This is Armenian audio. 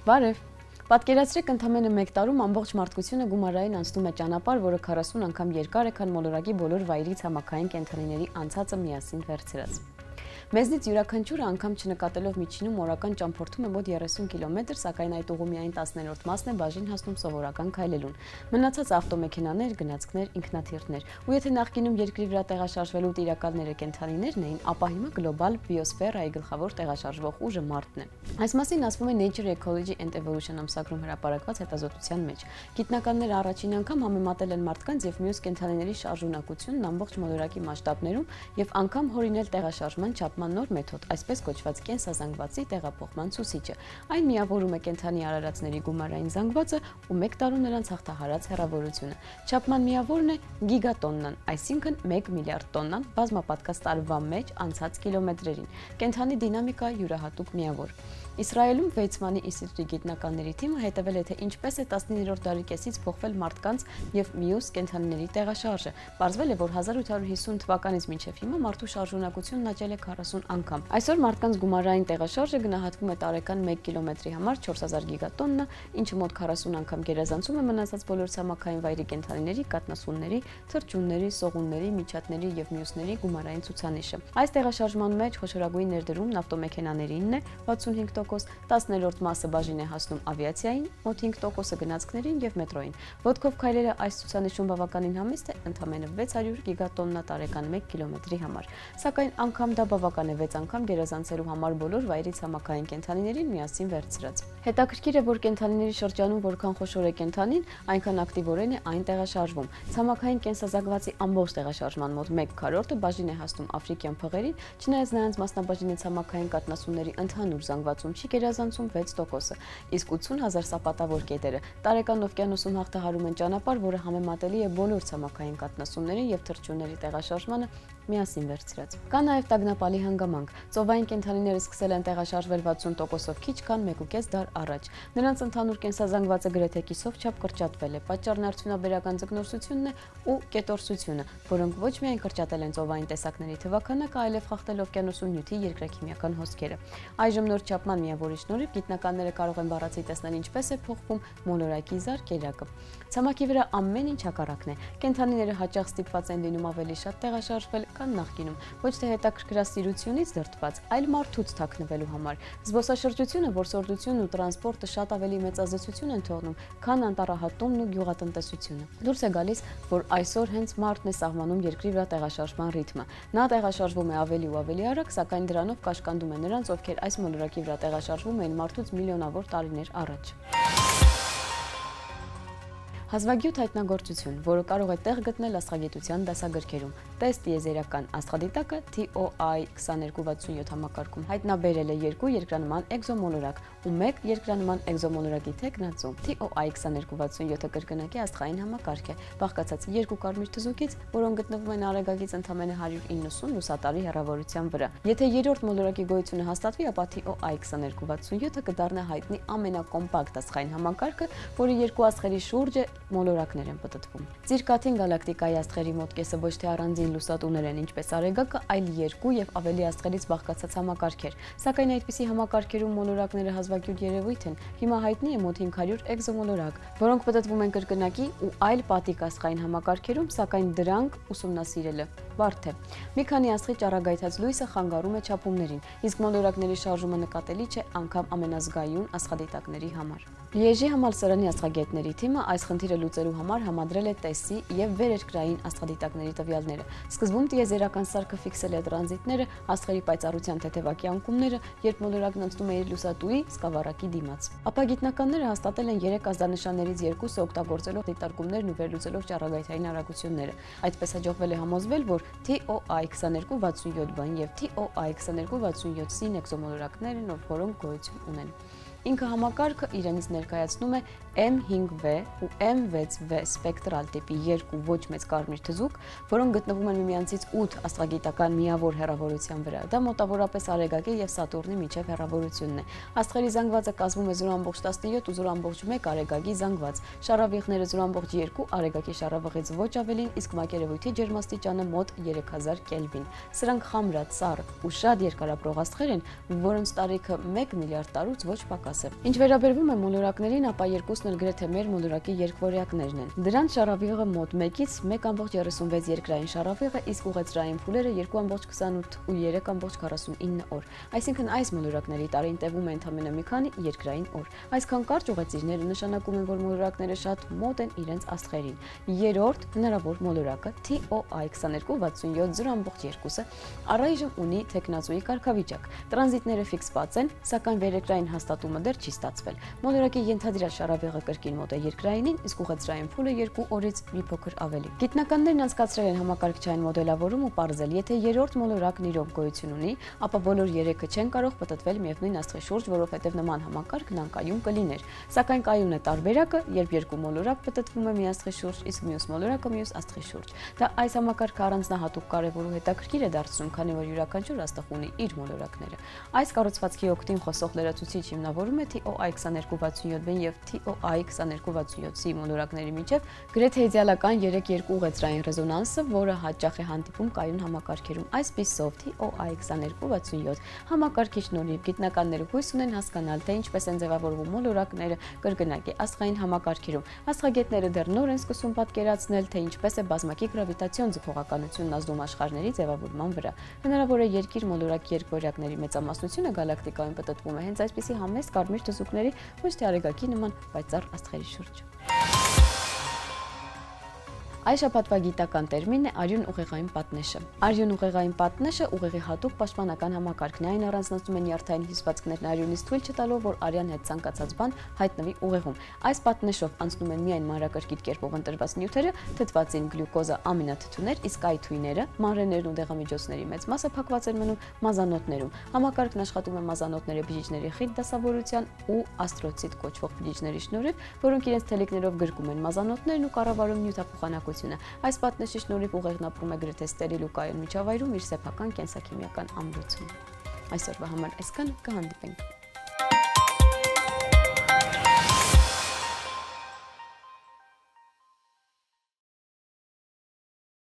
Բարև։ Պատկերացրեք ընդամենը 1 տարում ամբողջ մարդկությունը գումարային անցնում է ճանապարհ, որը 40 անգամ երկար է, քան մոլորակի բոլոր վայրի ցամաքային կենդանիների անցածը միասին վերցրած։ Մեզնից յուրաքանչյուրը անգամ չնկատելով միջինում օրական ճամփորդում է մոտ 30 կիլոմետր, սակայն այդ ուղու միայն 10-րդ մասն է բաժին հասնում սովորական քայլելուն։ Մնացած ավտոմեքենաներ, գնացքներ, ինքնաթիռներ։ Ու եթե նախկինում երկրի վրա տեղաշարժվելու տիրակալները կենդանիներն էին, ապա հիմա գլոբալ բիոսֆերայի գլխավոր տեղաշարժվող ուժը մարդն է։ Այս մասին ասվում է Nature Ecology and Evolution ամսագրում հրապարակված հետազոտության մեջ։ Գիտնականները առաջին անգամ համեմատել են մարդկանց եւ մյուս կենդանիների շարժունակությունն ամբողջ մոլորակի մասշտաբներում եւ անգամ հորինել տեղաշարժման չափման նոր մեթոդ, այսպես կոչված կենսազանգվածի տեղափոխման ցուցիչը։ Այն միավորում է կենդանի արարածների գումարային զանգվածը ու 1 տարում նրանց հաղթահարած հեռավորությունը։ Չափման միավորն է գիգատոննան, այսինքն 1 միլիարդ տոննան բազմապատկած տարվա մեջ անցած կիլոմետրերին։ Կենդանի դինամիկա յուրահատուկ միավոր։ Իսրայելում Վեյցմանի ինստիտուտի գիտնականների թիմը հետևել է, թե ինչպես է 19-րդ դարի կեսից փոխվել մարդկանց եւ մյուս կենդանիների տեղաշարժը։ Պարզվել է, որ 1850 թվականից մինչև հիմա մարդու շարժունակությունն աճել է 40 անգամ։ Այսօր մարդկանց գումարային տեղաշարժը գնահատվում է տարեկան 1 կիլոմետրի համար 4000 գիգատոննա, ինչը մոտ 40 անգամ գերազանցում է մնացած բոլոր ցամաքային վայրի կենդանիների, կաթնասունների, թռչունների, սողունների, միջատների եւ մյուսների գումարային ցուցանիշը։ Այս տեղաշարժման մեջ խոշորագույն ներդրումն ավտոմեքենաներինն է 65%, 10-րդ մասը բաժին է հասնում ավիացիային, մոտ 5%-ը գնացքներին եւ մետրոյին։ Ոտքով քայլելը այս ցուցանիշում բավականին համեստ է, ընդամենը 600 գիգատոննա տարեկան 1 կիլոմետրի համար։ Սակայն անգամ դա բավական է 6 անգամ գերազանցելու համար բոլոր վայրի ցամաքային կենդանիներին միասին վերցրած։ Հետաքրքիր է, որ կենդանիների շրջանում որքան խոշոր է կենդանին, այնքան ակտիվորեն է այն տեղաշարժվում։ Ցամաքային կենսազանգվածի ամբողջ տեղաշարժման մոտ 1/4-ը բաժին է հասնում աֆրիկյան փղերին, չնայած նրանց մասնաբաժինը ցամաքային կաթնասունների ընդհանուր զանգվածում չի գերազանցում 6%-ը, իսկ 80,000 սապատավոր կետերը տարեկան օվկիանոսում հաղթահարում են ճանապարհ, որը համեմատելի է բոլոր ցամաքային կաթնասունների եւ թռչունների տեղաշարժմանը միասին վերցրած։ Կա նաև տագնապալի հանգամանք։ Ծովային կենդանիները սկսել են տեղաշարժվել 60%-ով քիչ քան 1.5 դար առաջ։ Նրանց ընդհանուր կենսազանգվածը գրեթե կիսով չափ կրճատվել է։ Պատճառն արդյունաբերական ձկնորսությունն է ու կետորսությունը, որոնք ոչ միայն կրճատել են ծովային տեսակների թվաքանակը, այլև խախտել օվկիանոսում նյութի երկրաքիմիական հոսքերը։ Այժմ նոր չափման միավորի շնորհիվ գիտնականները կարող են բառացի տեսնել ինչպես է փոխվում մոլորակի զարկերակը։ Ցամաքի վրա ամեն ինչ հակառակն է։ Կենդանիները հաճախ ստիպված են լինում ավելի շատ տեղաշարժվել քան նախկինում, ոչ թե հետաքրքրասիրությունից դրդված, այլ մարդուց թաքնվելու համար։ Զբոսաշրջությունը, որսորդությունն ու տրանսպորտը շատ ավելի մեծազգացություն են թողնում, քան անտառահատումն ու գյուղատնտեսությունը։ Դուրս է գալիս, որ այսօր հենց մարդն է սահմանում երկրի վրա տեղաշարժման ռիթմը։ Նա տեղաշարժվում է ավելի ու ավելի արագ, սակայն դրանով կաշկանդում է նրանց, ովքեր այս մոլորակի վրա տեղաշարժվում էին մարդուց միլիոնավոր տարիներ առաջ։ Հազվագյուտ հայտնագործություն, որը կարող է տեղ գտնել աստղագիտության դասագրքերում։ Տեստ տիեզերական աստղադիտակը TOI 2267 համակարգում հայտնաբերել է 2 երկրանման էկզոմոլորակ ու 1 երկրանման էկզոմոլորակի թեկնածու։ TOI 2267-ը կրկնակի աստղային համակարգ է, բաղկացած 2 կարմիր թզուկից, որոնք գտնվում են արեգակից ընդամենը 190 լուսատարի հեռավորության վրա։ Եթե երրորդ մոլորակի գոյությունը հաստատվի, ապա TOI 2267-ը կդառնա հայտնի ամենակոմպակտ աստղային համակարգը, որի երկու աստղերի շուրջ մոլորակներ են պտտվում։ Ծիրկաթին գալակտիկայի աստղերի մոտ կեսը ոչ թե առանձին լուսատուներ են, ինչպես արեգակը, այլ 2 եւ ավելի աստղերից բաղկացած համակարգեր։ Սակայն այդպիսի համակարգերում մոլորակները հազվագյուտ երևույթ են։ Հիմա հայտնի է մոտ 500 էկզոմոլորակ, որոնք պտտվում են կրկնակի ու այլ պատիկ աստղային համակարգերում, սակայն դրանք ուսումնասիրելը բարդ է։ Մի քանի աստղի ճառագայթած լույսը խանգարում է չափումներին, իսկ մոլորակների շարժումը նկատելի չէ անգամ ամենազգայուն աստղադիտակների համար։ Լիեժի համալսարանի աստղագետների թիմը այս խնդիրը լուծելու համար համադրել է տեսի եւ վերերկրային աստղադիտակների տվյալները։ Սկզբում տիեզերական սարքը ֆիքսել է տրանզիտները, աստղերի պայծառության թեթևակի անկումները, երբ մոլորակն անցնում է իր լուսատուի սկավառակի դիմաց։ Ապա գիտնականները հաստատել են 3 ազդանշաններից 2-ը օգտագործելով դիտարկումներն ու վերլուծելով ճառագայթային արագությունները։ Այդպես հաջողվել է համոզվել, որ TOI 2267B եւ TOI 2267C էկզոմոլորակներն, որոնք գոյություն ունեն։ Ինքը համակարգը իրենից ներկայացնում է M5V ու M6V սպեկտրալ տիպի 2 ոչ մեծ կարմիր թզուկ, որոնք գտնվում են միմյանցից 8 աստղագիտական միավոր հեռավորության վրա։ Դա մոտավորապես Արեգակի եւ Սատուրնի միջև հեռավորությունն է։ Աստղերի զանգվածը կազմում է 0.17 ու 0.1 Արեգակի զանգված։ Շարավիղները 0.2 Արեգակի շարավղից ոչ ավելին, իսկ մակերևույթի ջերմաստիճանը մոտ 3000 կելվին։ Սրանք խամրած, սառը ու շատ երկարապրող աստղեր են, որոնց տարիքը 1 միլիարդ տարուց ոչ պակաս հասը։ Ինչ վերաբերվում է մոլորակներին, ապա երկուսն էլ գրեթե մեր մոլորակի երկվորյակներն են։ Դրանց շարավիղը մոտ 1-ից 1.36 երկրային շարավիղ է, իսկ ուղեծրային փուլերը 2.28 ու 3.49 օր։ Այսինքն այս մոլորակների տարին տևում է ընդամենը մի քանի երկրային օր։ Այսքան կարճ ուղեծիրները նշանակում են, որ մոլորակները շատ մոտ են իրենց աստղերին։ Երրորդ հնարավոր մոլորակը TOI 2267.0.2-ը առայժմ ունի թեկնածուի կարգավիճակ։ Տրանզիտները ֆիքսված են, սակայն վերերկրային հաստատումը դեռ չի ստացվել։ Մոլորակի ենթադրյալ շարավիղը կրկին մոտ է երկրայինին, իսկ ուղեծրային փուլը 2 օրից մի փոքր ավելի։ Գիտնականներն անցկացրել են համակարգչային մոդելավորում ու պարզել, եթե երրորդ մոլորակն իրոք գոյություն ունի, ապա բոլոր 3-ը չեն կարող պատտվել միևնույն աստղի շուրջ, որովհետև նման համակարգն անկայուն կլիներ։ Սակայն կայուն է տարբերակը, երբ երկու մոլորակ պատտվում է մի աստղի շուրջ, իսկ մյուս մոլորակը մյուս աստղի շուրջ։ Դա այս համակարգը առանձնահատուկ կարևոր ու հետաքրքիր է դարձնում, քանի որ յուրաքանչյուր աստղ ունի իր մոլորակները։ Այս կառուցվածքի օգտին խոսող լրացուցիչ հիմնավորում է TOI 2267B եւ TOI 2267C մոլորակների միջև գրեթե իդեալական 3-2 ուղեծրային ռեզոնանսը, որը հաճախ է հանդիպում կայուն համակարգերում։ Այսպիսով TOI 2267 համակարգի շնորհիվ գիտնականները հույս ունեն հասկանալ, թե ինչպես են ձևավորվում մոլորակները կրկնակի աստղային համակարգերում։ Աստղագետները դեռ նոր են սկսում պատկերացնել, թե ինչպես է բազմակի գրավիտացիոն ձգողականությունն ազդում աշխարհների ձևավորման վրա։ Հնարավոր է երկիր մոլորակ երկվորյակների մեծամասնությունը գալակտիկայում պատտվում է հենց այսպիսի համեստ կարմիր թզուկների, ոչ թե արեգակի նման պայծառ աստղերի շուրջ։ Այս շաբաթվա գիտական տերմինն է արյուն ուղեղային պատնեշը։ Արյուն ուղեղային պատնեշը ուղեղի հատուկ պաշտպանական համակարգն է, այն առանձնացնում է նյարդային հյուսվածքներն արյունից թույլ չտալով, որ արյան հետ ցանկացած բան հայտնվի ուղեղում։ Այս պատնեշով անցնում են միայն մանրակրկիտ կերպով ընտրված նյութերը, թթվածին, գլյուկոզը, ամինաթթուներ, իսկ այ թույները, մանրեներն ու դեղամիջոցների մեծ մասը փակված են մնում մազանոթներում։ Համակարգն աշխատում է մազանոթների բջիջների խիտ դասավորության ու աստրոցիտ կոչվող բջիջների շնորհիվ, որոնք իրենց թելիկներով գրկում են մազանոթներն ու կառավարում նյութափոխանակությունը։ Այս պատնեշի շնորհիվ ուղեղն ապրում է գրեթե ստերիլ ու կայուն միջավայրում իր սեփական կենսաքիմիական ամրությունում։ Այսօրվա համար այսքանը, կհանդիպենք։